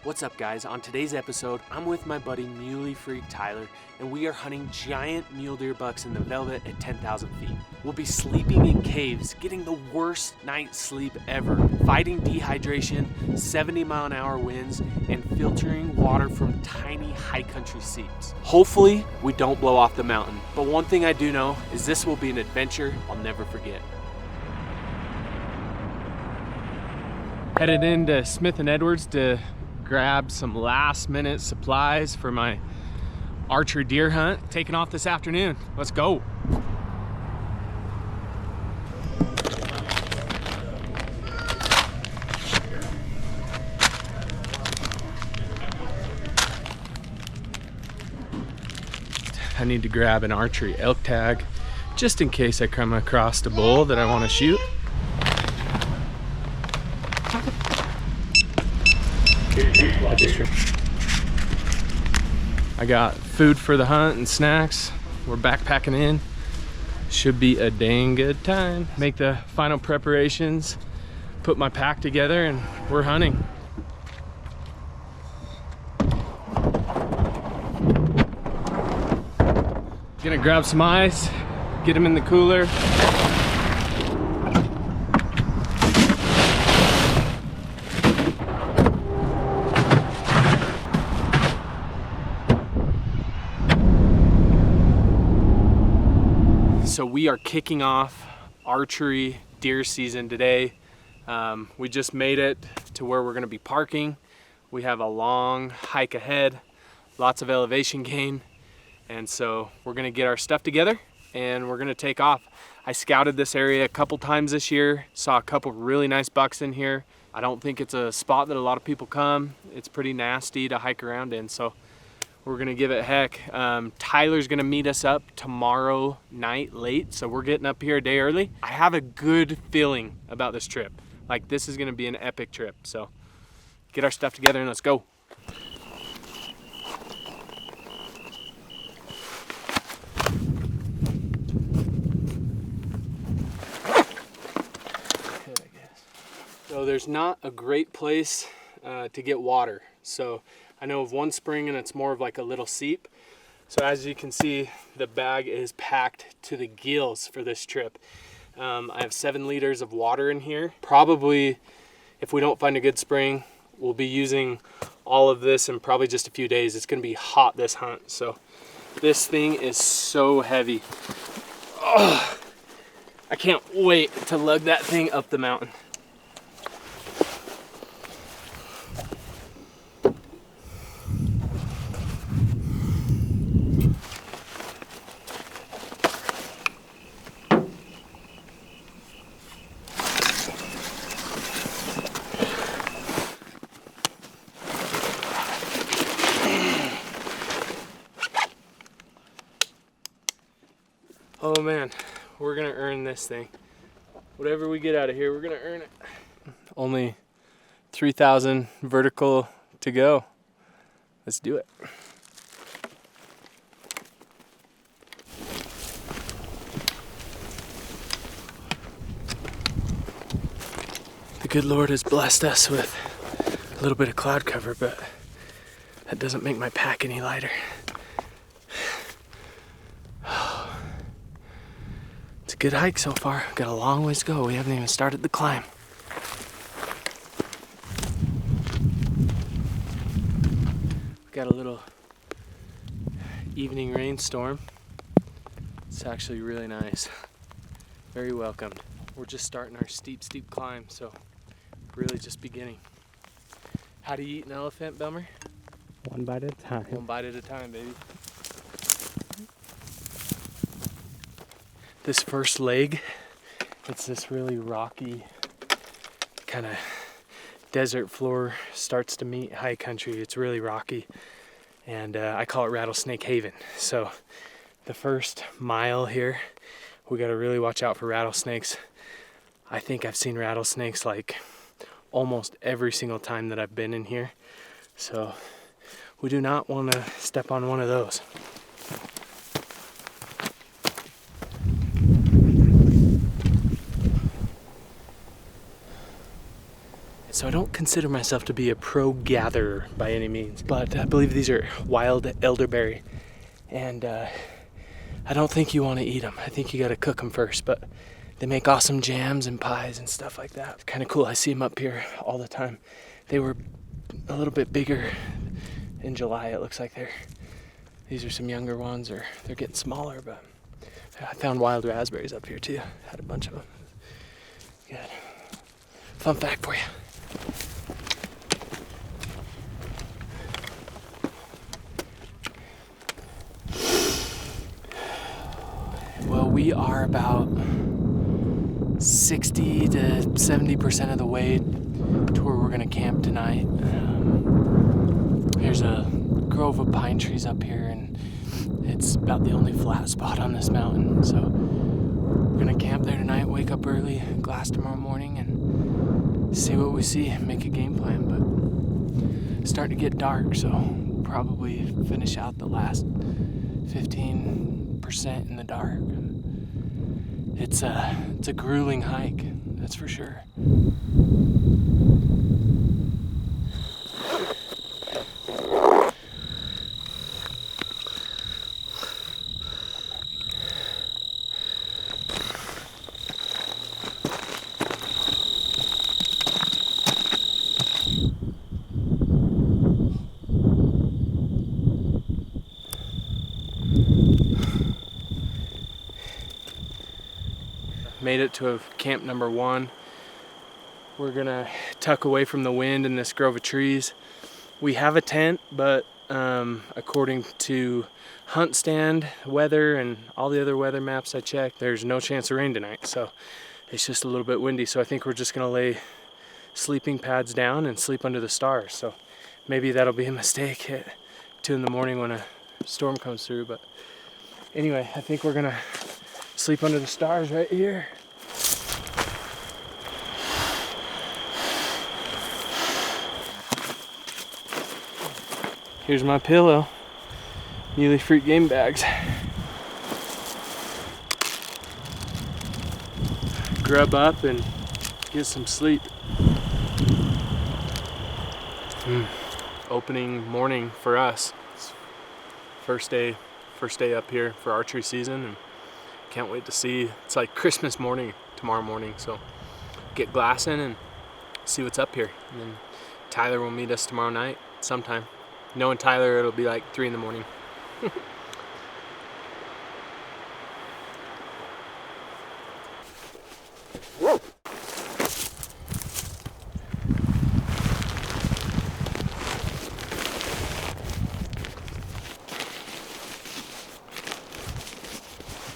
What's up, guys? On today's episode, I'm with my buddy Muley Freak Tyler, and we are hunting giant mule deer bucks in the velvet at 10,000 feet. We'll be sleeping in caves, getting the worst night's sleep ever, fighting dehydration, 70-mile-an-hour winds, and filtering water from tiny high country seeps. Hopefully, we don't blow off the mountain, but one thing I do know is this will be an adventure I'll never forget. Headed into Smith & Edwards to grab some last minute supplies for my archery deer hunt. Taking off this afternoon. Let's go. I need to grab an archery elk tag just in case I come across a bull that I want to shoot. I got food for the hunt and snacks. We're backpacking in. Should be a dang good time. Make the final preparations, put my pack together, and we're hunting. Gonna grab some ice, get them in the cooler. So we are kicking off archery deer season today. We just made it to where we're gonna be parking. We have a long hike ahead, lots of elevation gain. And so we're gonna get our stuff together and we're gonna take off. I scouted this area a couple times this year, saw a couple really nice bucks in here. I don't think it's a spot that a lot of people come. It's pretty nasty to hike around in, so we're gonna give it a heck. Tyler's gonna meet us up tomorrow night late, so we're getting up here a day early. I have a good feeling about this trip. Like, this is gonna be an epic trip, so get our stuff together and let's go. So there's not a great place to get water. So I know of one spring and it's more of like a little seep. So as you can see, the bag is packed to the gills for this trip. I have 7 liters of water in here. Probably, if we don't find a good spring, we'll be using all of this in probably just a few days. It's gonna be hot this hunt. So this thing is so heavy. Oh, I can't wait to lug that thing up the mountain. Oh man, we're gonna earn this thing. Whatever we get out of here, we're gonna earn it. Only 3,000 vertical to go. Let's do it. The good Lord has blessed us with a little bit of cloud cover, but that doesn't make my pack any lighter. It's a good hike so far. Got a long ways to go. We haven't even started the climb. We got a little evening rainstorm. It's actually really nice. Very welcomed. We're just starting our steep climb, so really just beginning. How do you eat an elephant, Belmer? One bite at a time. One bite at a time, baby. This first leg, it's this really rocky kind of desert floor, starts to meet high country. It's really rocky, and I call it Rattlesnake Haven. So the first mile here, we got to really watch out for rattlesnakes. I think I've seen rattlesnakes like almost every single time that I've been in here, so we do not want to step on one of those. So I don't consider myself to be a pro gatherer by any means, but I believe these are wild elderberry, and I don't think you want to eat them. I think you got to cook them first, but they make awesome jams and pies and stuff like that. It's kind of cool. I see them up here all the time. They were a little bit bigger in July. It looks like these are some younger ones, or they're getting smaller, but I found wild raspberries up here too. Had a bunch of them. Good. Fun fact for you. Well, we are about 60 to 70% of the way to where we're gonna camp tonight. There's a grove of pine trees up here, and it's about the only flat spot on this mountain. So we're gonna camp there tonight, wake up early, glass tomorrow morning, and see what we see, make a game plan. But it's starting to get dark, so we'll probably finish out the last 15% in the dark. It's a grueling hike, that's for sure. Made it to camp number 1. We're gonna tuck away from the wind in this grove of trees. We have a tent, but according to hunt stand weather and all the other weather maps I checked, there's no chance of rain tonight, so it's just a little bit windy. So I think we're just gonna lay sleeping pads down and sleep under the stars. So maybe that'll be a mistake at 2 in the morning when a storm comes through, but anyway, I think we're gonna sleep under the stars right here. Here's my pillow. Muley fruit game bags. Grub up and get some sleep. Opening morning for us. It's first day up here for archery season, and can't wait to see. It's like Christmas morning tomorrow morning, so get glassing and see what's up here. And then Tyler will meet us tomorrow night sometime. Knowing Tyler, it'll be like 3 in the morning.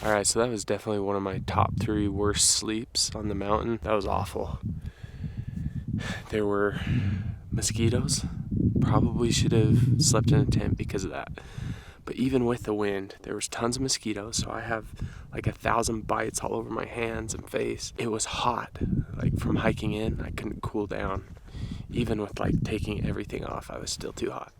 Alright, so that was definitely one of my top 3 worst sleeps on the mountain. That was awful. There were mosquitoes. Probably should have slept in a tent because of that. But even with the wind, there was tons of mosquitoes, so I have like 1,000 bites all over my hands and face. It was hot. Like from hiking in, I couldn't cool down. Even with like taking everything off, I was still too hot.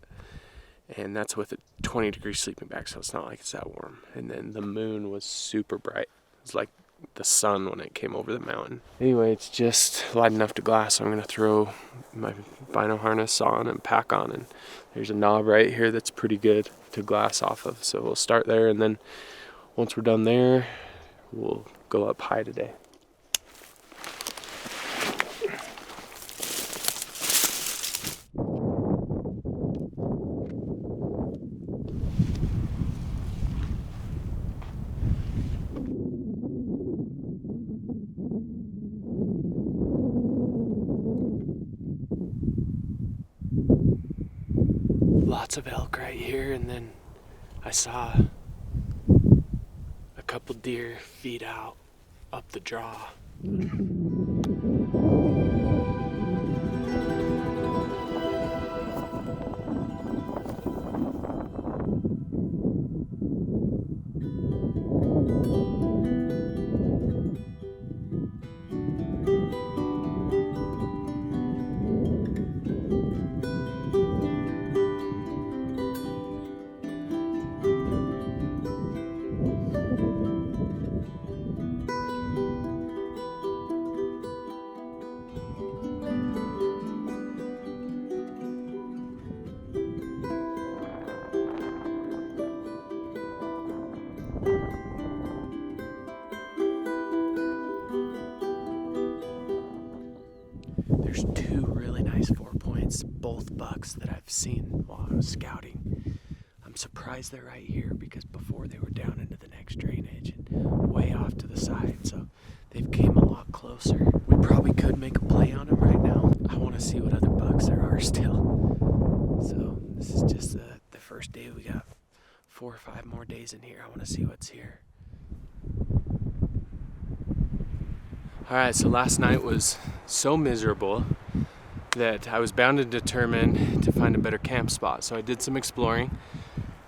And that's with a 20-degree sleeping bag, so it's not like it's that warm. And then the moon was super bright. It was like the sun when it came over the mountain. Anyway, it's just light enough to glass, so I'm gonna throw my bino harness on and pack on, and there's a knob right here that's pretty good to glass off of, so we'll start there, and then once we're done there, we'll go up high today. Lots of elk right here, and then I saw a couple deer feed out up the draw. bucks that I've seen while I was scouting. I'm surprised they're right here because before they were down into the next drainage and way off to the side, so they've came a lot closer. We probably could make a play on them right now. I want to see what other bucks there are still. So this is just the first day. We got 4 or 5 more days in here. I want to see what's here. Alright, so last night was so miserable that I was bound and determined to find a better camp spot. So I did some exploring,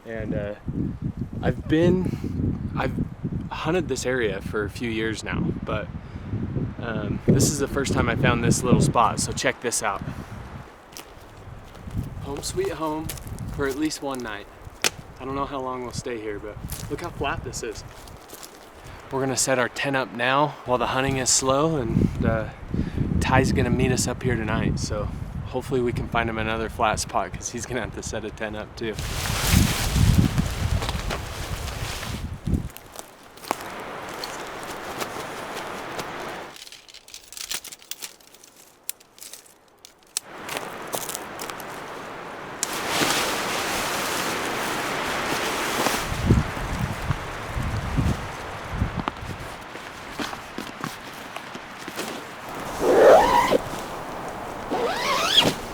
and I've hunted this area for a few years now, but this is the first time I found this little spot, so check this out. Home sweet home for at least one night. I don't know how long we'll stay here, but look how flat this is. We're gonna set our tent up now while the hunting is slow, and Ty's gonna meet us up here tonight, so hopefully we can find him another flat spot because he's gonna have to set a tent up too.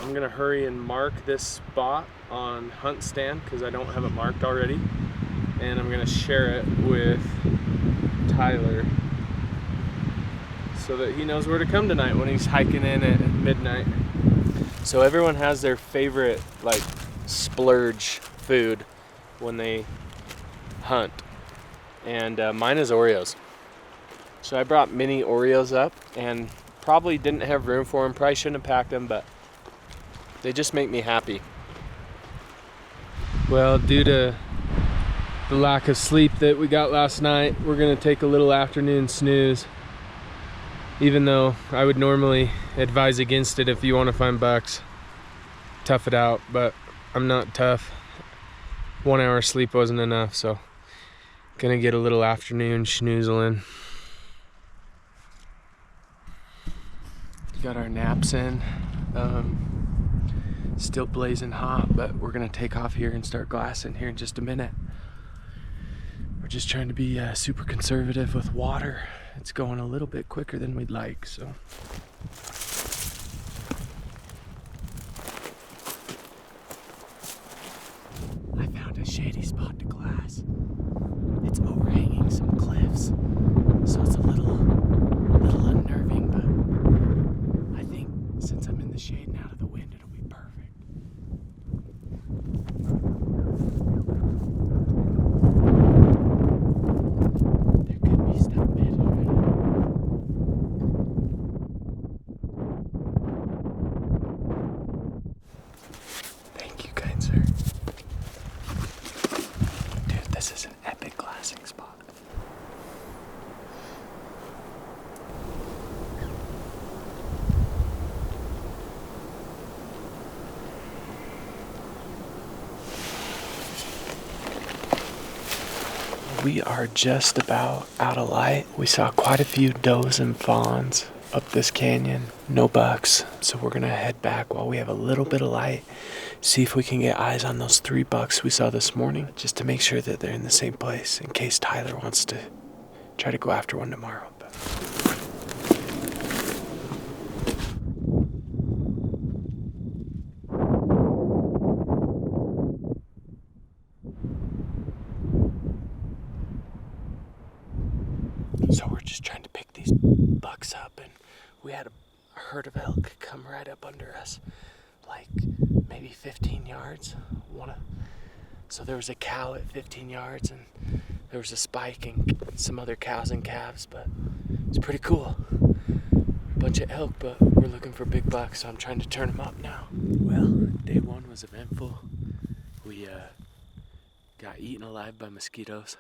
I'm gonna hurry and mark this spot on Hunt Stand because I don't have it marked already, and I'm gonna share it with Tyler so that he knows where to come tonight when he's hiking in at midnight. So everyone has their favorite like splurge food when they hunt, and mine is Oreos. So I brought mini Oreos up and probably didn't have room for them, probably shouldn't have packed them, but they just make me happy. Well, due to the lack of sleep that we got last night, we're gonna take a little afternoon snooze. Even though I would normally advise against it if you wanna find bucks. Tough it out, but I'm not tough. 1 hour sleep wasn't enough, so gonna get a little afternoon schnoozle in. Got our naps in. Still blazing hot, but we're gonna take off here and start glassing here in just a minute. We're just trying to be super conservative with water. It's going a little bit quicker than we'd like, so. I found a shady spot to glass. It's overhanging some cliffs, so it's a little unnerving, but I think since I'm in the shade and out of the wind, it'll be perfect. There could be stuff bedded right now. Thank you, kind sir. Dude, this is an epic glassing spot. We are just about out of light. We saw quite a few does and fawns up this canyon. No bucks, so we're gonna head back while we have a little bit of light. See if we can get eyes on those 3 bucks we saw this morning, just to make sure that they're in the same place in case Tyler wants to try to go after one tomorrow. So we're just trying to pick these bucks up, and we had a herd of elk come right up under us, like maybe 15 yards. So there was a cow at 15 yards, and there was a spike and some other cows and calves, but it's pretty cool. Bunch of elk, but we're looking for big bucks, so I'm trying to turn them up now. Well, day 1 was eventful. We got eaten alive by mosquitoes.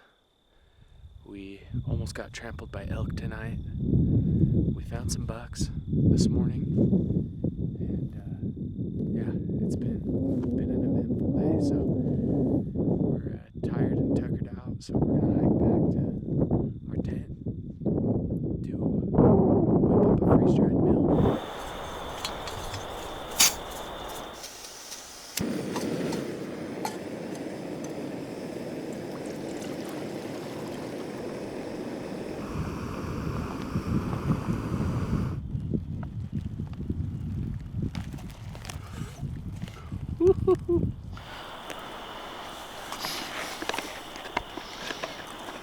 We almost got trampled by elk tonight. We found some bucks this morning, and yeah, it's been an eventful day. So we're tired and tuckered out, so we're gonna hike back to our tent, whip up a freeze-dried meal.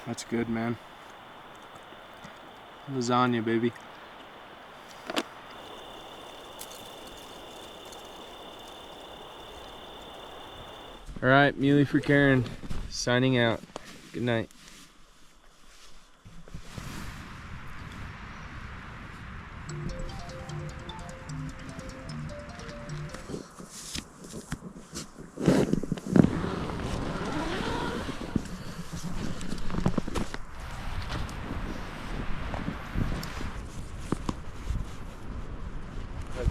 That's good, man. Lasagna, baby. All right, Muley for Karen, signing out. Good night.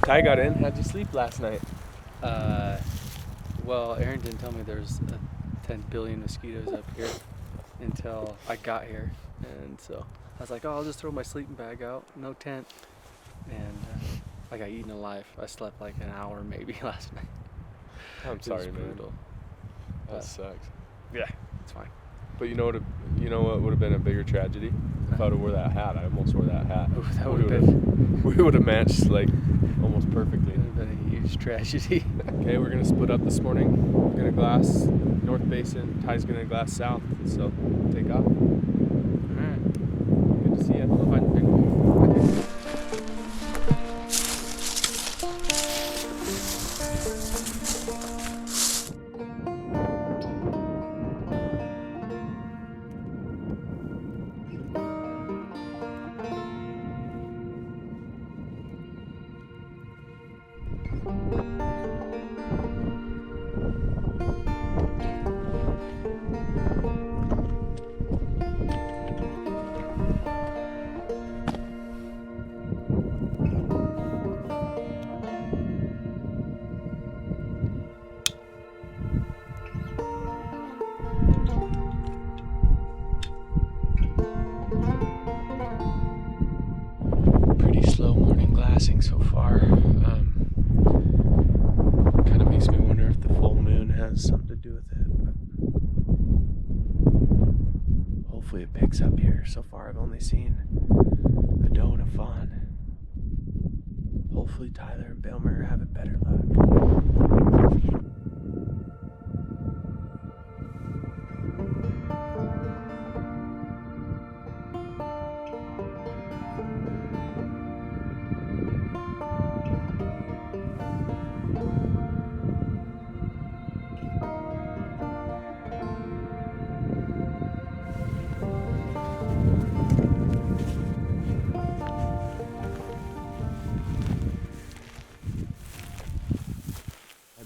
Ty got in. How'd you sleep last night? Well, Aaron didn't tell me there's 10 billion mosquitoes up here until I got here, and so I was like, oh, I'll just throw my sleeping bag out, no tent, and I got eaten alive. I slept like an hour maybe last night. I'm sorry, man. Brutal. That sucks. Yeah, it's fine. But you know what would have been a bigger tragedy? If I would have wore that hat. I almost wore that hat. Ooh, that would have been. We would have matched like almost perfectly. It would have been a huge tragedy. Okay, we're gonna split up this morning. We're gonna glass North Basin. Ty's gonna glass south. So take off. All right. Good to see you. We'll find the big one. Pretty slow morning glassing so far. Kind of makes me wonder if the full moon has something to do with it. But hopefully it picks up here. So far I've only seen a doe and a fawn. Hopefully Tyler and Belmer are having better luck.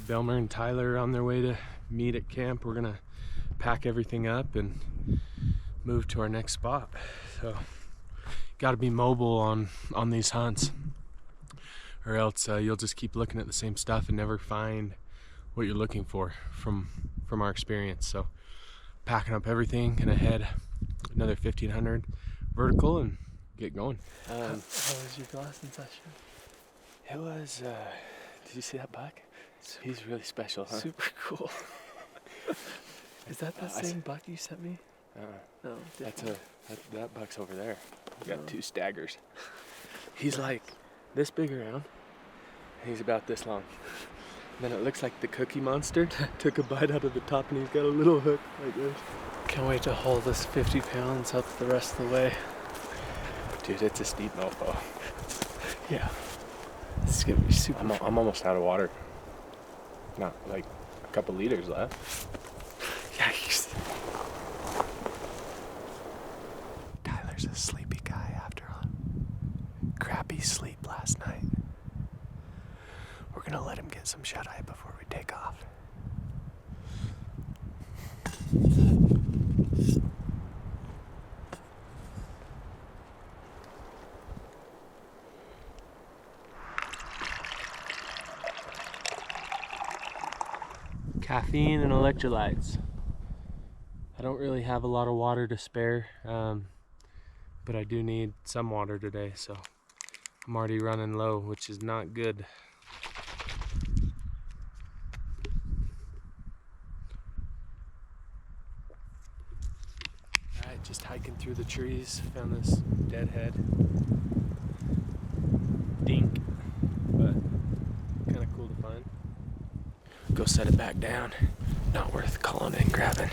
Belmer and Tyler are on their way to meet at camp. We're gonna pack everything up and move to our next spot. So, got to be mobile on these hunts, or else you'll just keep looking at the same stuff and never find what you're looking for from our experience. So, packing up everything, gonna head another 1,500 vertical and get going. How was your glassing session? It was. Did you see that buck? He's really special, huh? Super cool. Is that the same buck you sent me? No, that buck's over there. We got two staggers. He's like this big around. He's about this long. And then it looks like the Cookie Monster took a bite out of the top, and he's got a little hook like this. Can't wait to haul this 50 pounds up the rest of the way. Dude, it's a steep mofo. Yeah. This is gonna be super. I'm almost out of water. Not like a couple liters left. Yikes. Tyler's a sleepy guy after a crappy sleep last night. We're gonna let him get some shut-eye before we take off. Caffeine and electrolytes. I don't really have a lot of water to spare, but I do need some water today, so I'm already running low, which is not good. Alright, just hiking through the trees, found this deadhead. Dink, but kind of cool to find. Go set it back down. Not worth calling and grabbing.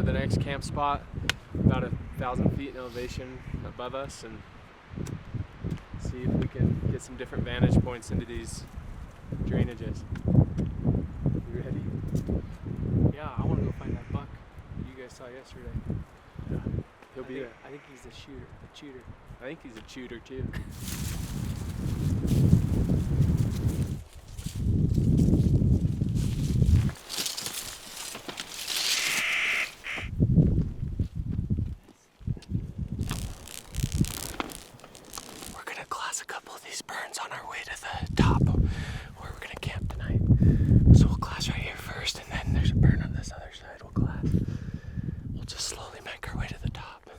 to the next camp spot, about 1,000 feet in elevation above us, and see if we can get some different vantage points into these drainages. You ready? Yeah, I want to go find that buck you guys saw yesterday. Yeah. He'll be there. I think he's the shooter. I think he's a shooter too. We're gonna glass a couple of these burns on our way to the top where we're gonna camp tonight. So we'll glass right here first, and then there's a burn on this other side we'll glass. We'll just slowly make our way to the top.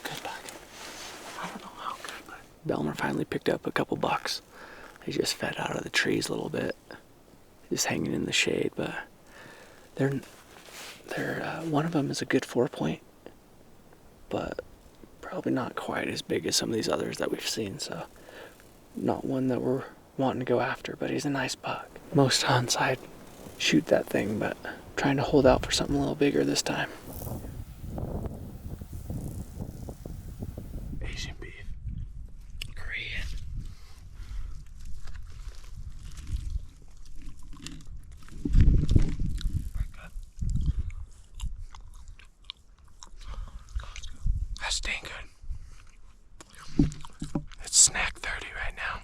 Good buck. I don't know how good, but Belmer finally picked up a couple bucks. They just fed out of the trees a little bit, just hanging in the shade. But they're one of them is a good 4-point, but probably not quite as big as some of these others that we've seen. So not one that we're wanting to go after, but he's a nice buck. Most hunts I'd shoot that thing, but I'm trying to hold out for something a little bigger this time. Asian beef. Korean. That's dang good. It's snack 30 right now.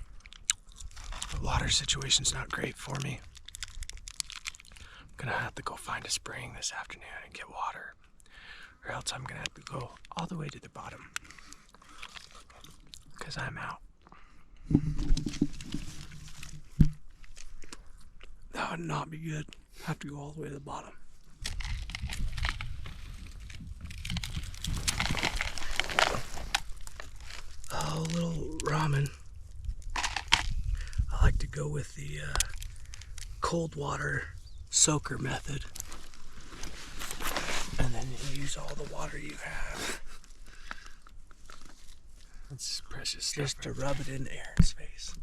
The water situation's not great for me. I'm gonna have to go find a spring this afternoon and get water, or else I'm gonna have to go all the way to the bottom, because I'm out. That would not be good. Have to go all the way to the bottom. Oh, a little ramen. I like to go with the cold water soaker method. And then you use all the water you have. That's precious stuff. Just to rub it in Aaron's face.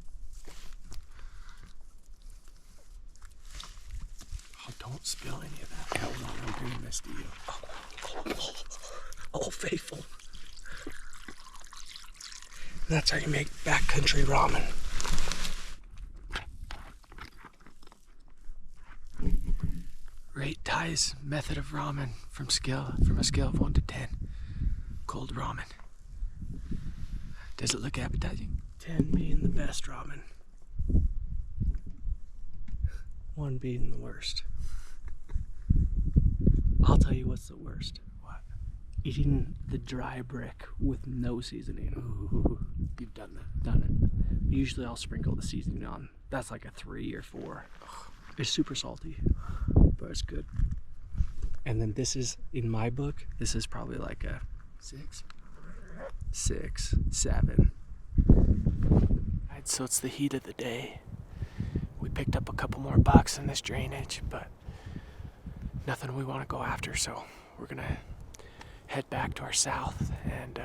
Oh, don't spill any of that. Hold on, I'm bringing this to you. Oh, faithful. That's how you make backcountry ramen. Rate Ty's method of ramen from a scale of 1 to 10. Cold ramen. Does it look appetizing? 10 being the best ramen. 1 being the worst. I'll tell you what's the worst. What? Eating the dry brick with no seasoning. Ooh, you've done that. Done it. Usually I'll sprinkle the seasoning on. That's like a 3 or 4. It's super salty, but it's good. And then this is, in my book, this is probably like a 6, 7. Alright, so it's the heat of the day. We picked up a couple more bucks in this drainage, but nothing we want to go after, so we're gonna head back to our south and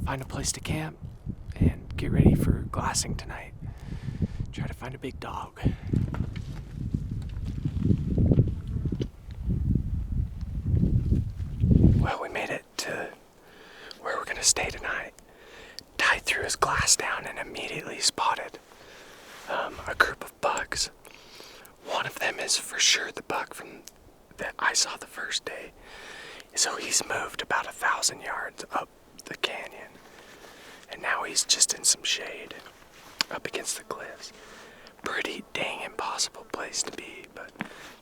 find a place to camp and get ready for glassing tonight. Try to find a big dog. Well, we made it to where we're gonna stay tonight. Ty threw his glass down and immediately spotted a group of bucks. One of them is for sure the buck from that I saw the first day. So he's moved about 1,000 yards up the canyon, and now he's just in some shade up against the cliffs. Pretty dang impossible place to be, but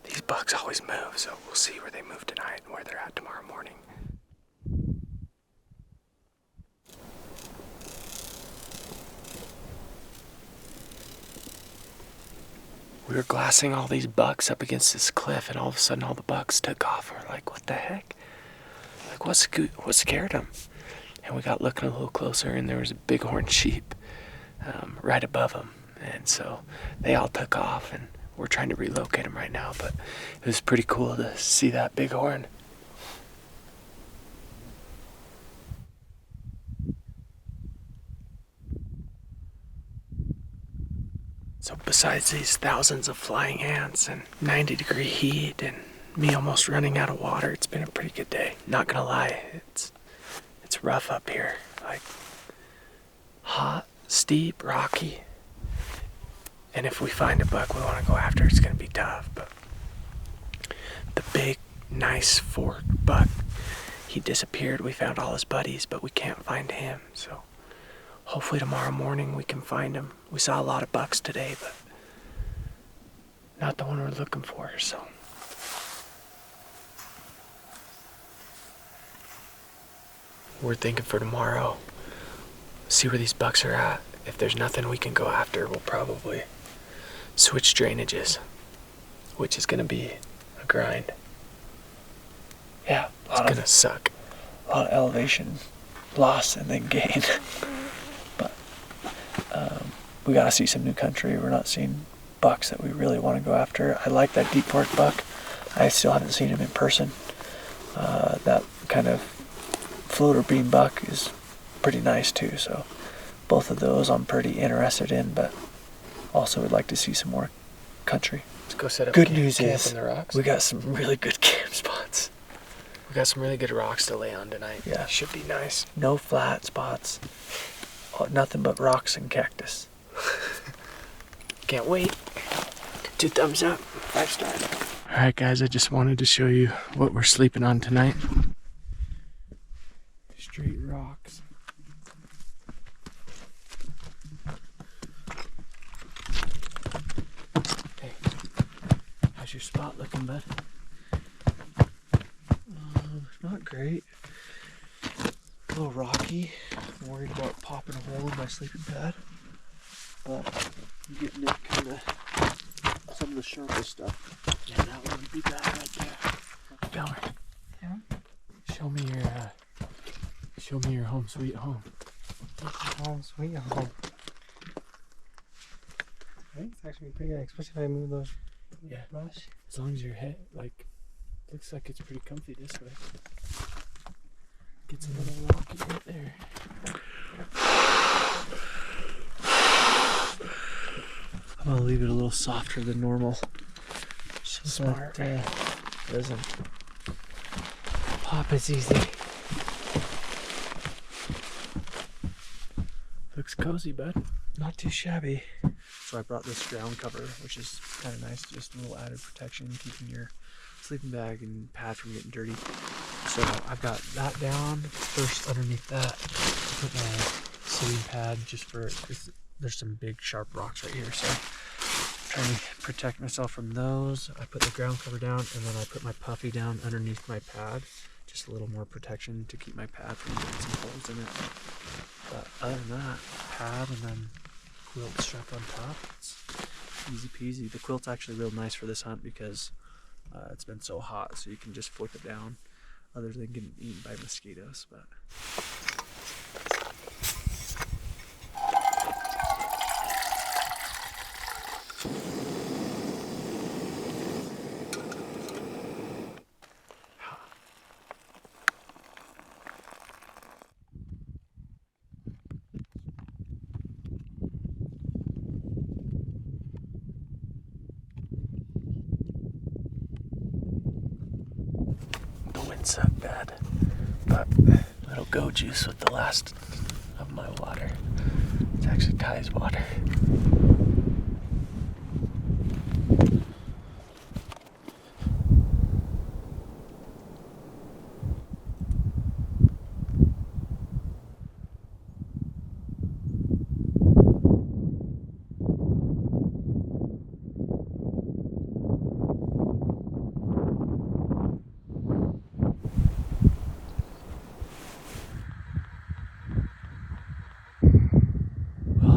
these bucks always move, so we'll see where they move tonight and where they're at tomorrow morning. We were glassing all these bucks up against this cliff, and all of a sudden all the bucks took off. We're like, what the heck? Like, what scared them? And we got looking a little closer, and there was a bighorn sheep right above them. And so they all took off, and we're trying to relocate them right now, but it was pretty cool to see that bighorn. So besides these thousands of flying ants and 90-degree heat and me almost running out of water, it's been a pretty good day. Not gonna lie, it's rough up here. Like hot, steep, rocky. And if we find a buck we want to go after, it's gonna be tough. But the big, nice fork buck, he disappeared. We found all his buddies, but we can't find him. So hopefully tomorrow morning we can find him. We saw a lot of bucks today, but not the one we're looking for, so. We're thinking for tomorrow, see where these bucks are at. If there's nothing we can go after, we'll probably switch drainages, which is gonna be a grind. Yeah, It's gonna suck. a lot of elevation loss and then gain. But we gotta see some new country. We're not seeing bucks that we really want to go after. I like that deep fork buck. I still haven't seen him in person. That kind of floater beam buck is pretty nice too. So both of those I'm pretty interested in, but also would like to see some more country. Let's go set up Good camp, news camp is in the rocks. we got some really good camp spots. We got some really good rocks to lay on tonight. Yeah. Should be nice. No flat spots. Nothing but rocks and cactus. Can't wait. 2 thumbs up, 5 stars. All right, guys, I just wanted to show you what we're sleeping on tonight. Straight rocks. Hey, how's your spot looking, bud? Not great. A little rocky. I'm worried about popping a hole in my sleeping pad. But I'm getting it kind of some of the sharpest stuff. Yeah, that wouldn't be bad right there. Delmer. Yeah? Show me your home sweet home. Home sweet home. I think it's actually pretty good, especially if I move those Yeah. brush. As long as your head, looks like it's pretty comfy this way. Gets a little rocky right there. I'm gonna leave it a little softer than normal. Smart. Doesn't Pop is easy. Looks cozy, bud. not too shabby. So I brought this ground cover, which is kind of nice, just a little added protection, keeping your sleeping bag and pad from getting dirty. So I've got that down. First, underneath that, I put my sitting pad just for, there's some big sharp rocks right here, so trying to protect myself from those. I put the ground cover down, and then I put my puffy down underneath my pad, just a little more protection to keep my pad from getting some holes in it. But other than that, pad and then quilt strap on top. It's easy peasy. The quilt's actually real nice for this hunt because it's been so hot, so you can just flip it down, other than getting eaten by mosquitoes. But Suck bad, but it'll go juice with the last of my water. It's actually Kai's water.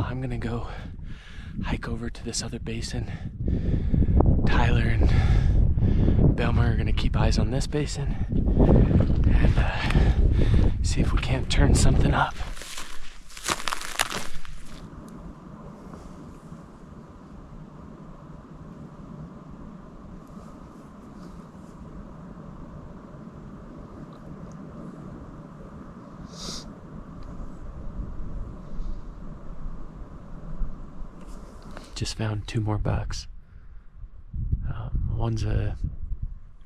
I'm gonna go hike over to this other basin. Tyler and Belmer are gonna keep eyes on this basin and see if we can't turn something up. just found 2 more bucks. One's a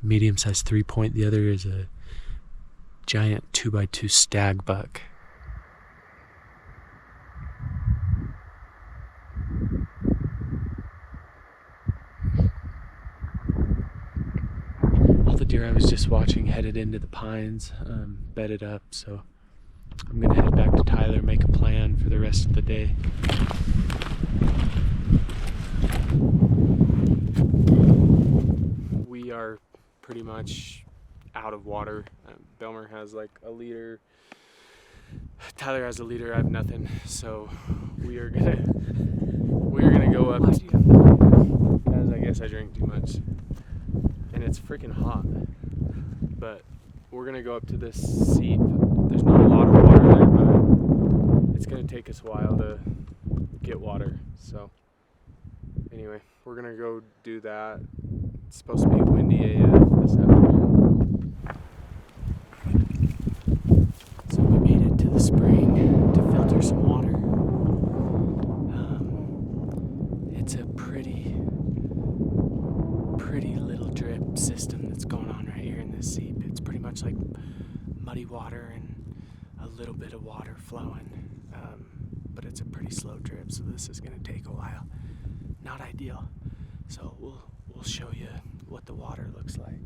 medium-sized 3-point. The other is a giant 2x2 stag buck. All the deer I was just watching headed into the pines, bedded up, so I'm gonna head back to Tyler, make a plan for the rest of the day. We are pretty much out of water. Belmer has like a liter. Tyler has a liter. I have nothing. So we are gonna go up. Because I guess I drink too much, and it's freaking hot. But we're gonna go up to this seep. There's not a lot of water there, but it's gonna take us a while to get water. So anyway, we're gonna go do that. It's supposed to be windy AF this afternoon. So we made it to the spring to filter some water. It's a pretty little drip system that's going on right here in this seep. It's pretty much like muddy water and a little bit of water flowing. But it's a pretty slow drip, so this is gonna take a while. Not ideal. So we'll show you what the water looks like.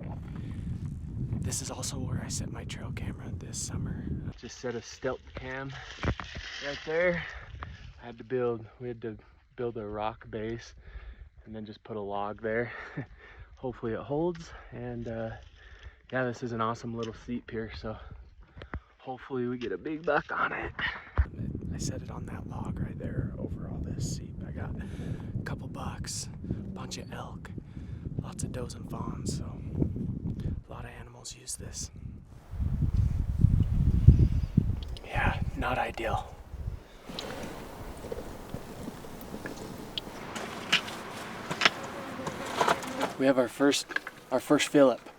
This is also where I set my trail camera this summer. Just set a stealth cam right there. We had to build a rock base and then just put a log there. Hopefully it holds. And yeah, this is an awesome little seep here, so hopefully we get a big buck on it. I set it on that log right there over all this seep. I got a couple bucks, a bunch of elk, lots of does and fawns, so a lot of animals use this. Yeah, not ideal. We have our first fill up,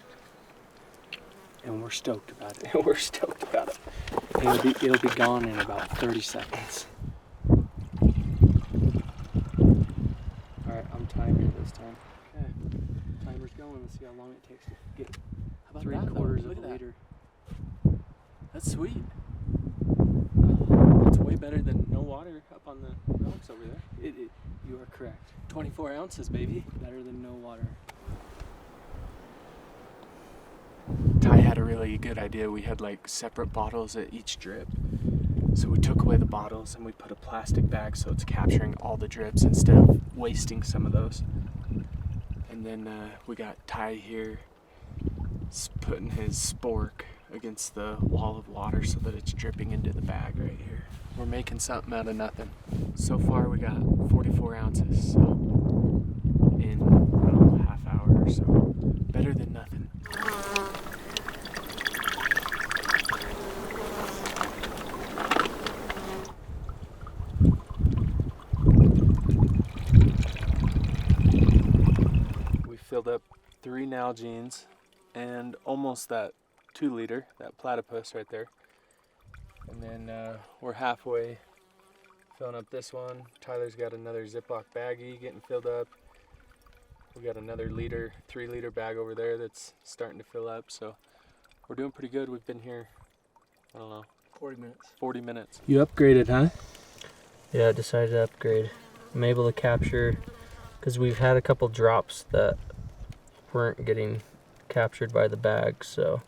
and we're stoked about it. We're stoked about it. It'll be gone in about 30 seconds. Alright, I'm timing it this time. Okay. Timer's going. Let's see how long it takes to get How about 3/4 Look of at a that. liter. That's sweet. It's way better than no water up on the rocks over there. You are correct. 24 ounces, baby. Better than no water. Ty had a really good idea. We had like separate bottles at each drip. So we took away the bottles and we put a plastic bag so it's capturing all the drips instead of wasting some of those. And then we got Ty here putting his spork against the wall of water so that it's dripping into the bag right here. We're making something out of nothing. So far we got 44 ounces, so in a half hour or so. Better than nothing. We filled up 3 Nalgene's and almost that 2 liter, that platypus right there. And then we're halfway filling up this one. Tyler's got another Ziploc baggie getting filled up. We got another 3 liter bag over there that's starting to fill up. So we're doing pretty good. We've been here, I don't know, 40 minutes. You upgraded, huh? Yeah, I decided to upgrade. I'm able to capture, because we've had a couple drops that weren't getting captured by the bag, so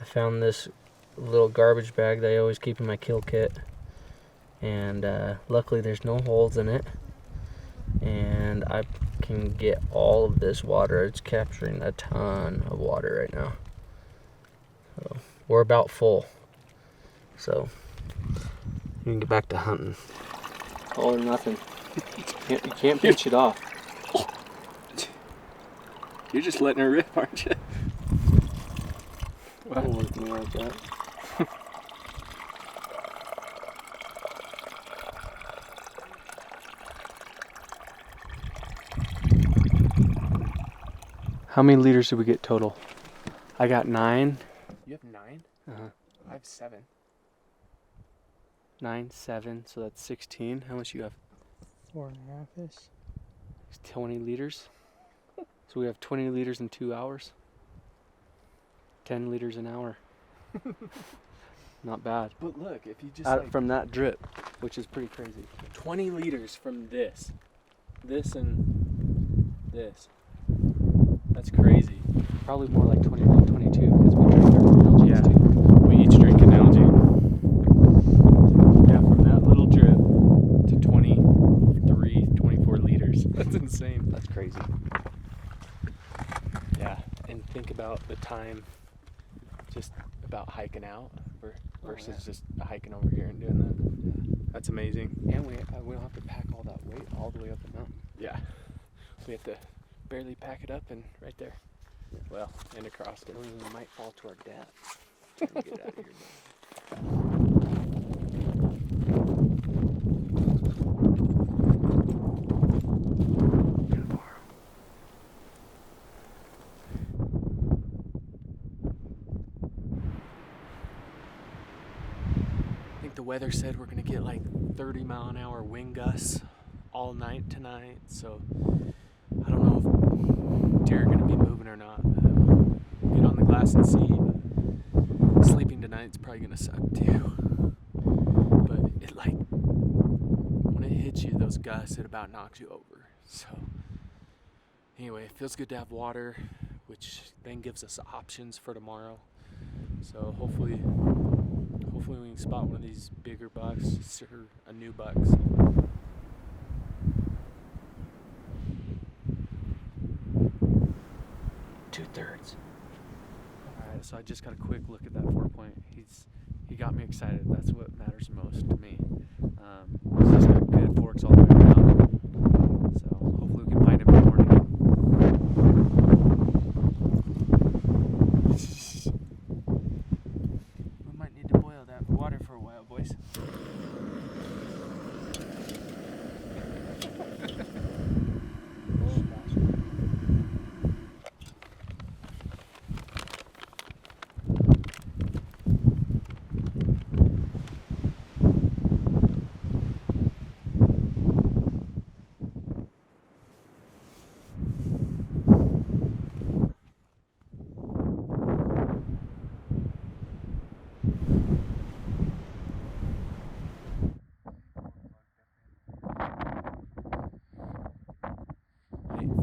I found this little garbage bag that I always keep in my kill kit, and luckily there's no holes in it, and I can get all of this water. It's capturing a ton of water right now, so we're about full, so we can get back to hunting. All or nothing. You can't pinch it off. You're just letting her rip, aren't you? Don't look at me like that. How many liters did we get total? I got 9. You have 9? Uh-huh. I have 7. 9, 7, so that's 16. How much you have? 4.5-ish. 20 liters. So we have 20 liters in 2 hours. 10 liters an hour. Not bad. But look, if you just From that drip, which is pretty crazy. 20 liters from this and this. That's crazy. Probably more like 21, 22 because we drink our algae Yeah. too. We each drink an algae. Yeah, from that little drip to 23, 24 liters. That's insane. That's crazy. Yeah, and think about the time just about hiking out versus just hiking over here and doing that. That's amazing. And we don't have to pack all that weight all the way up the mountain. Yeah. We have to barely pack it up and right there. Well, and across it. We might fall to our death. Trying to get out of here. I think the weather said we're gonna get like 30-mile-an-hour wind gusts all night tonight, so I don't know if deer are gonna be moving or not. Get on the glass and see. Sleeping tonight's probably gonna suck too. But it when it hits you, those gusts, it about knocks you over. So anyway, it feels good to have water, which then gives us options for tomorrow. So hopefully we can spot one of these bigger bucks or a new buck. So. 2/3. Alright, so I just got a quick look at that 4-point. He got me excited. That's what matters most to me. He's just got good forks all the way around. So hopefully we can find him in the morning. We might need to boil that water for a while, boys.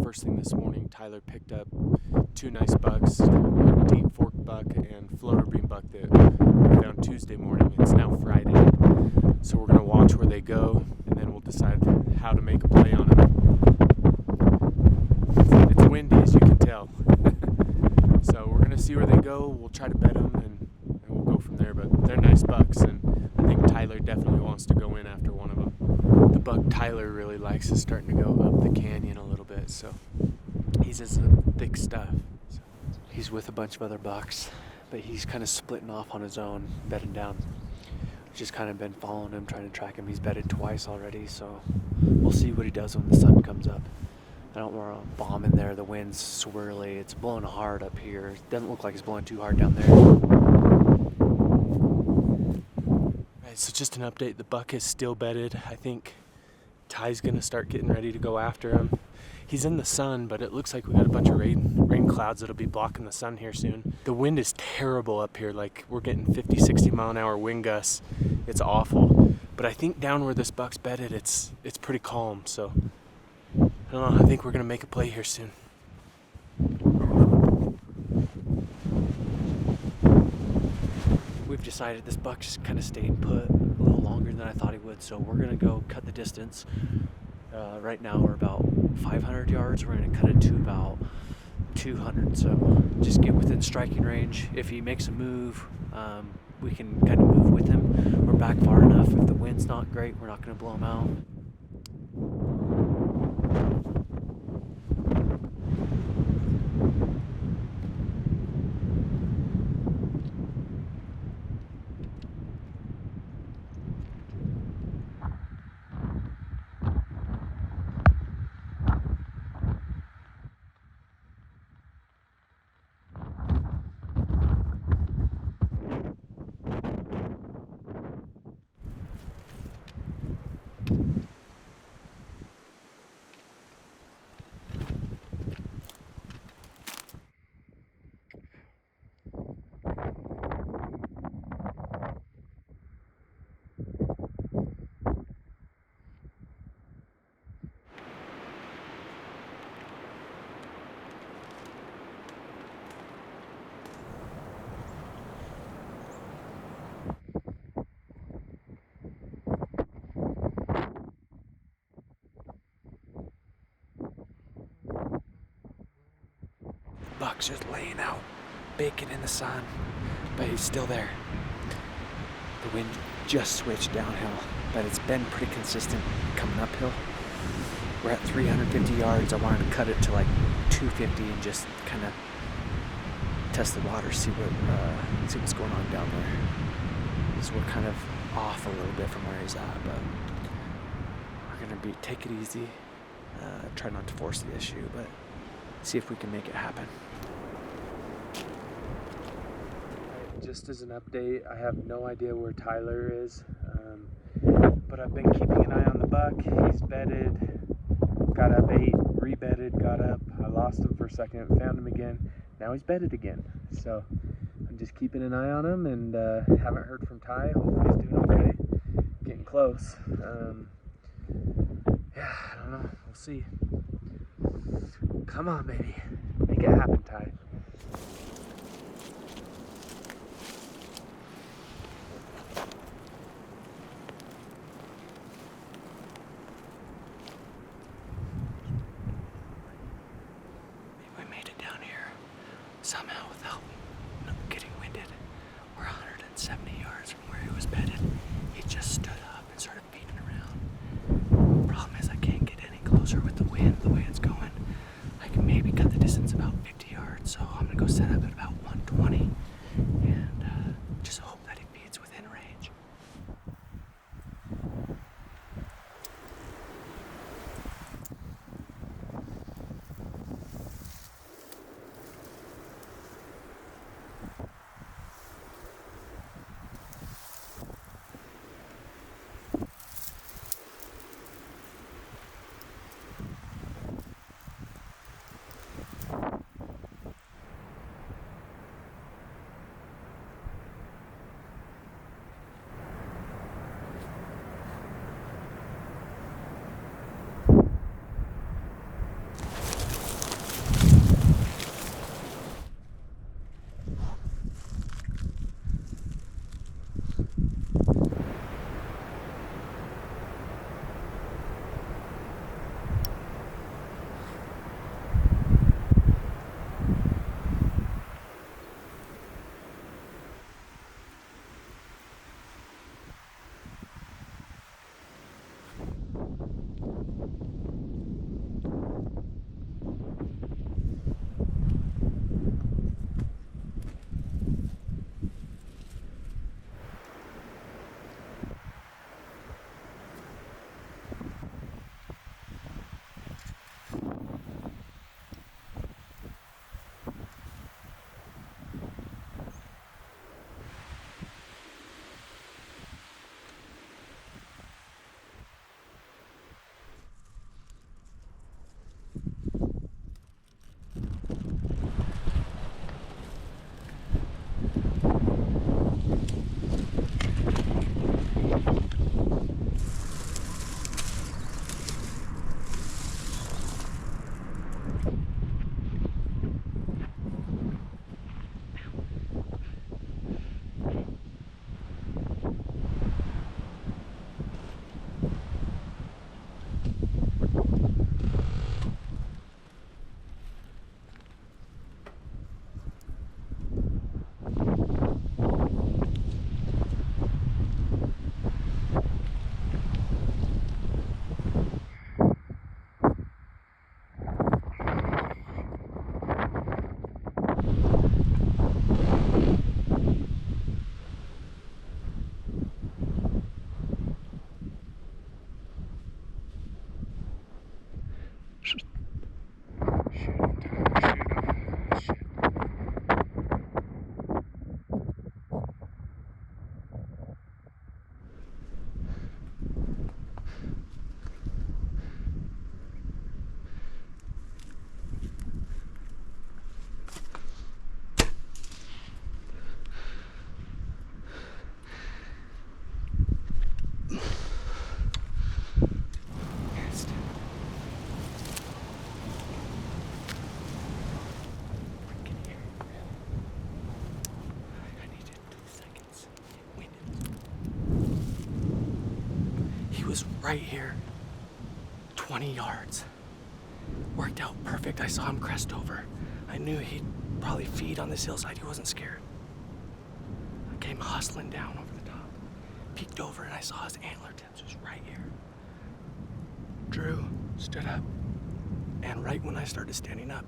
First thing this morning, Tyler picked up 2 nice bucks, a deep fork buck and floater beam buck that we found Tuesday morning. It's now Friday, so we're gonna watch where they go, and then we'll decide how to make a play on them. It's windy, as you can tell, so we're gonna see where they go. We'll try to bet them, and we'll go from there. But they're nice bucks, and I think Tyler definitely wants to go in after one of them. The buck Tyler really likes is starting to go up the canyon a little bit, so he's just thick stuff. So. He's with a bunch of other bucks, but he's kind of splitting off on his own, bedding down. Just kind of been following him, trying to track him. He's bedded twice already, so we'll see what he does when the sun comes up. I don't want to bomb in there. The wind's swirly. It's blowing hard up here. It doesn't look like it's blowing too hard down there. Right, so just an update. The buck is still bedded. I think Ty's gonna start getting ready to go after him. He's in the sun, but it looks like we got a bunch of rain clouds that'll be blocking the sun here soon. The wind is terrible up here. Like, we're getting 50, 60-mile-an-hour wind gusts. It's awful. But I think down where this buck's bedded, it's pretty calm. So I don't know. I think we're gonna make a play here soon. We've decided this buck just kind of stayed put a little longer than I thought he would, so we're gonna go cut the distance. Right now we're about 500 yards. We're gonna cut it to about 200, so just get within striking range. If he makes a move, we can kind of move with him. We're back far enough. If the wind's not great, we're not gonna blow him out. buck's just laying out, baking in the sun, but he's still there. The wind just switched downhill, but it's been pretty consistent coming uphill. We're at 350 yards. I wanted to cut it to like 250 and just kind of test the water, see what's going on down there. So we're kind of off a little bit from where he's at, but we're gonna take it easy, try not to force the issue, but see if we can make it happen. Just as an update, I have no idea where Tyler is, but I've been keeping an eye on the buck. He's bedded, got up 8, re-bedded, got up. I lost him for a second, found him again. Now he's bedded again. So I'm just keeping an eye on him, and haven't heard from Ty. Hopefully he's doing okay. Getting close. Yeah, I don't know. We'll see. Come on, baby. Make it happen, Ty. We made it down here somehow without getting winded. We're 170 yards from where he was bedded. He just stood up and started beating around. Problem is I can't get any closer with the wind the way it's going. I can maybe cut the distance about 50 yards, so I'm gonna go set up at about 120 and just hope that he feeds within range. Right here, 20 yards. Worked out perfect. I saw him crest over. I I knew he'd probably feed on this hillside. He wasn't scared. I came hustling down over the top, peeked over, and I saw his antler tips just right here. Drew stood up, and right when I started standing up,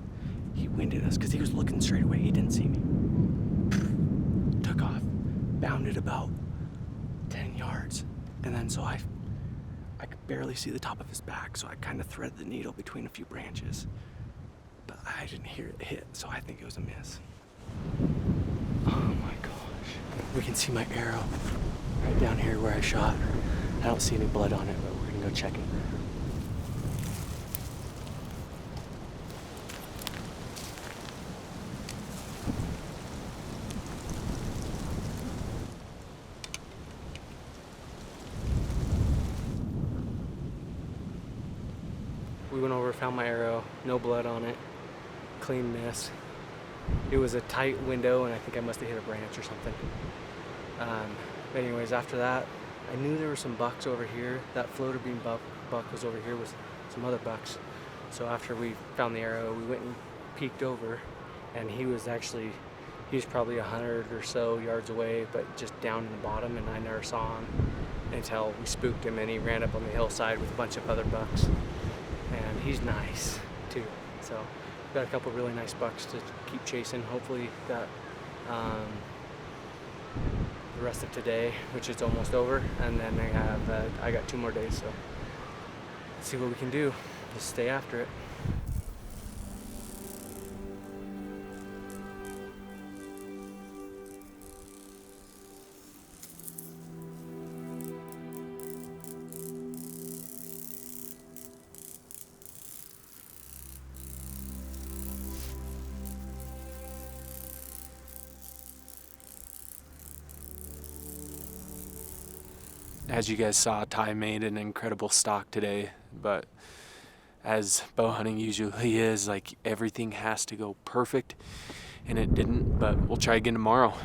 he winded us because he was looking straight away. He didn't see me. Took off, bounded about 10 yards, and then so I could barely see the top of his back, so I kind of threaded the needle between a few branches. But I didn't hear it hit, so I think it was a miss. Oh my gosh. We can see my arrow right down here where I shot. I don't see any blood on it, but we're gonna go check it. We went over, found my arrow, no blood on it, clean miss. It was a tight window, and I think I must have hit a branch or something. But anyways, after that, I knew there were some bucks over here. That floater beam buck was over here with some other bucks. So after we found the arrow, we went and peeked over, and he was probably 100 or so yards away, but just down in the bottom, and I never saw him until we spooked him, and he ran up on the hillside with a bunch of other bucks. And he's nice too. So we've got a couple really nice bucks to keep chasing. Hopefully got the rest of today, which is almost over, and then I got 2 more days. So let's see what we can do. Just stay after it. As you guys saw, Ty made an incredible stalk today, but as bow hunting usually is, like everything has to go perfect, and it didn't, but we'll try again tomorrow.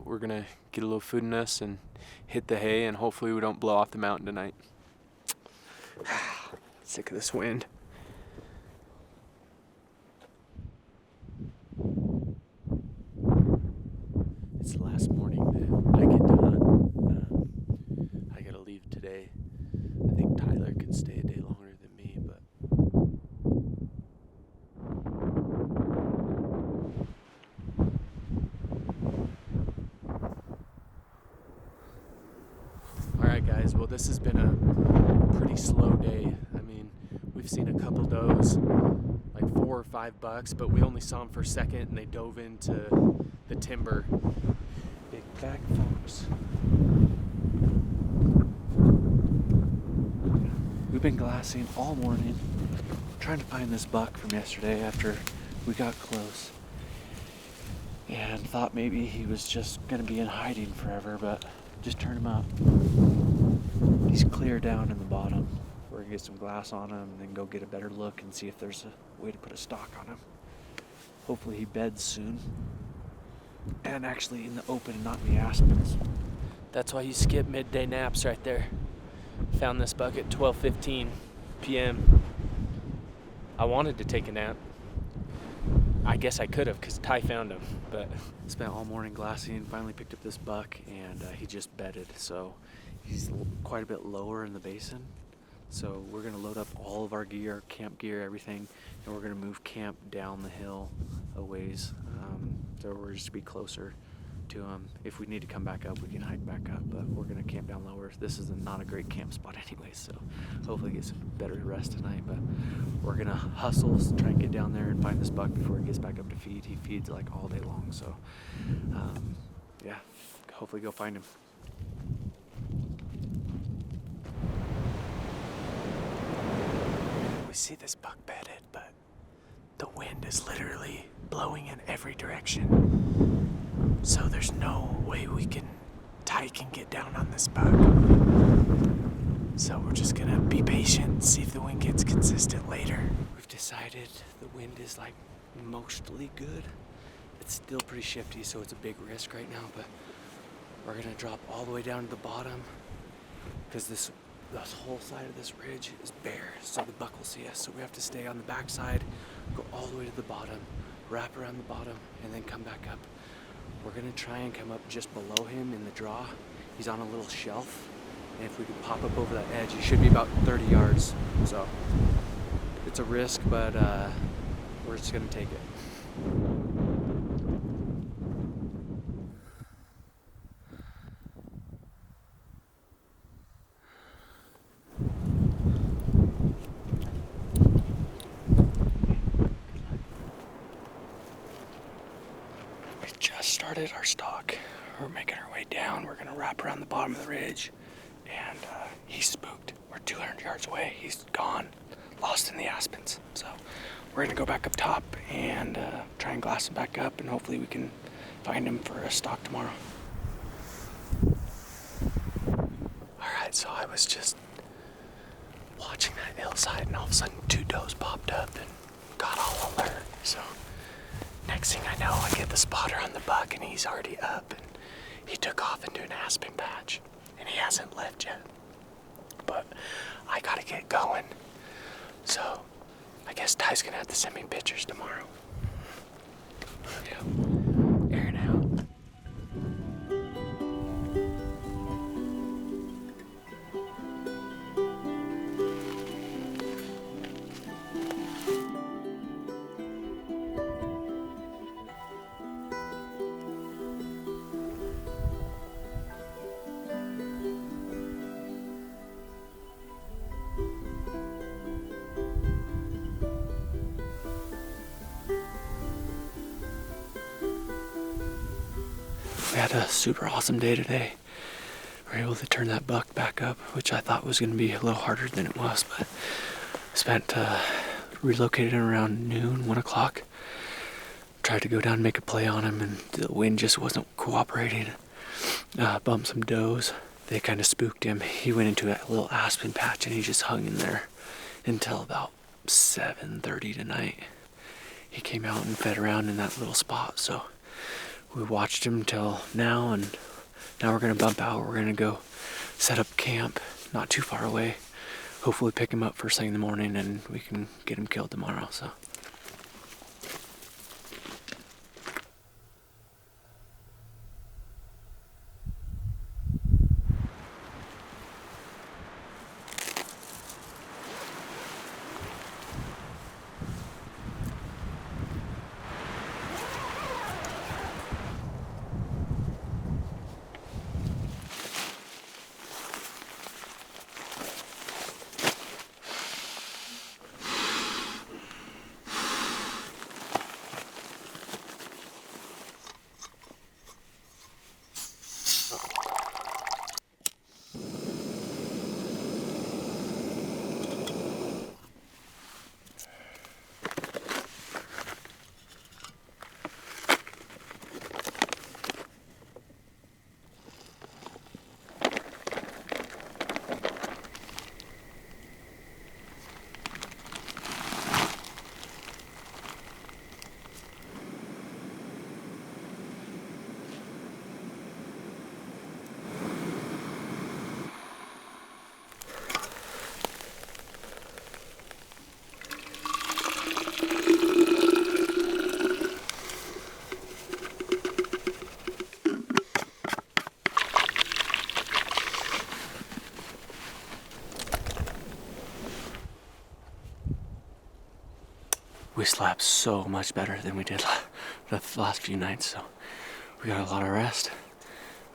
We're gonna get a little food in us and hit the hay, and hopefully we don't blow off the mountain tonight. Sick of this wind. It's the last morning that I get to hunt. I gotta leave today. I think Tyler can stay a day longer than me, but alright guys, well this has been a pretty slow day. I mean, we've seen a couple does, like 4 or 5 bucks, but we only saw them for a second and they dove into the timber. Big back, folks. We've been glassing all morning, trying to find this buck from yesterday after we got close. And thought maybe he was just gonna be in hiding forever, but just turn him up. He's clear down in the bottom. We're gonna get some glass on him and then go get a better look and see if there's a way to put a stock on him. Hopefully he beds soon. And actually in the open and not in the aspens. That's why you skip midday naps right there. Found this buck at 12:15 p.m. I wanted to take a nap. I guess I could have because Ty found him, but spent all morning glassing, finally picked up this buck, and he just bedded. So he's quite a bit lower in the basin. So we're gonna load up all of our gear, camp gear, everything, and we're gonna move camp down the hill a ways. So we're just to be closer to him. If we need to come back up, we can hike back up, but we're gonna camp down lower. This is not a great camp spot anyway, so hopefully get some better rest tonight, but we're gonna hustle, try and get down there and find this buck before he gets back up to feed. He feeds like all day long, so yeah, hopefully go find him. we see this buck bedded, but the wind is literally blowing in every direction. So there's no way Ty can get down on this buck. So we're just gonna be patient and see if the wind gets consistent later. We've decided the wind is like mostly good. It's still pretty shifty, so it's a big risk right now, but we're gonna drop all the way down to the bottom because this whole side of this ridge is bare, so the buck will see us. So we have to stay on the back side, go all the way to the bottom, wrap around the bottom, and then come back up. We're gonna try and come up just below him in the draw. He's on a little shelf, and if we could pop up over that edge, he should be about 30 yards. So it's a risk, but we're just gonna take it. We just started our stalk. We're making our way down. We're gonna wrap around the bottom of the ridge, and he's spooked. We're 200 yards away. He's gone, lost in the aspens. So we're gonna go back up top and try and glass him back up, and hopefully we can find him for a stalk tomorrow. All right, so I was just watching that hillside, and all of a sudden 2 does popped up and got all alert. So next thing I know, I get the spotter on the buck, and he's already up, and he took off into an aspen patch, and he hasn't left yet. But I gotta get going. So I guess Ty's gonna have to send me pictures tomorrow. Yeah. Air it out. We had a super awesome day today. We were able to turn that buck back up, which I thought was going to be a little harder than it was, but relocated him around noon, 1 o'clock. Tried to go down and make a play on him, and the wind just wasn't cooperating. Bumped some does. They kind of spooked him. He went into a little aspen patch, and he just hung in there until about 7:30 tonight. He came out and fed around in that little spot, so we watched him till now, and now we're gonna bump out. We're gonna go set up camp not too far away. Hopefully pick him up first thing in the morning, and we can get him killed tomorrow. So. We slept so much better than we did the last few nights, so we got a lot of rest.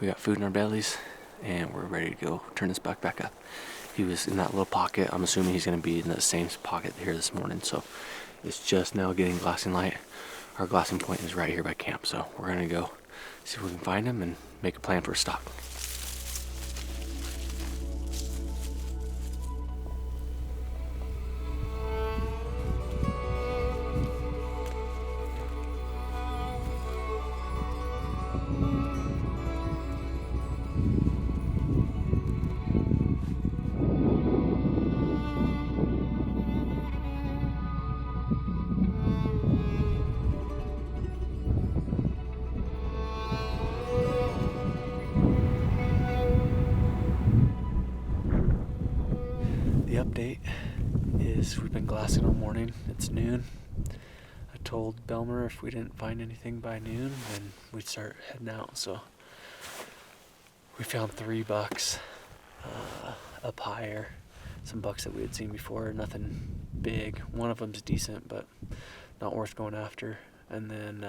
We got food in our bellies, and we're ready to go turn this buck back up. He was in that little pocket. I'm assuming he's going to be in the same pocket here this morning, so it's just now getting glassing light. Our glassing point is right here by camp, so we're going to go see if we can find him and make a plan for a stalk. The update is we've been glassing all morning. It's noon. I told Belmer if we didn't find anything by noon, then we'd start heading out. So we found 3 bucks up higher, some bucks that we had seen before, nothing big. One of them's decent, but not worth going after. And then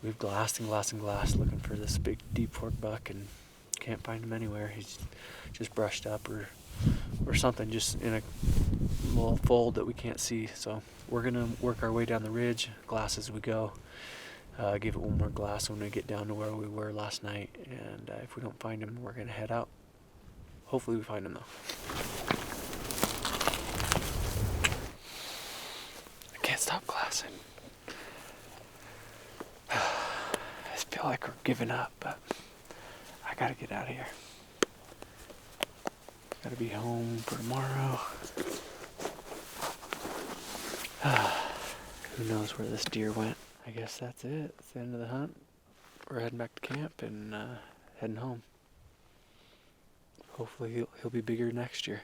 we've glassed looking for this big deep fork buck, and can't find him anywhere. He's just brushed up or something, just in a little fold that we can't see. So we're gonna work our way down the ridge, glass as we go. Give it one more glass when we get down to where we were last night, and if we don't find him, we're gonna head out. Hopefully we find him though. I can't stop glassing. I just feel like we're giving up, but I gotta get out of here. Gotta be home for tomorrow. Who knows where this deer went? I guess that's it. It's the end of the hunt. We're heading back to camp and heading home. Hopefully he'll be bigger next year.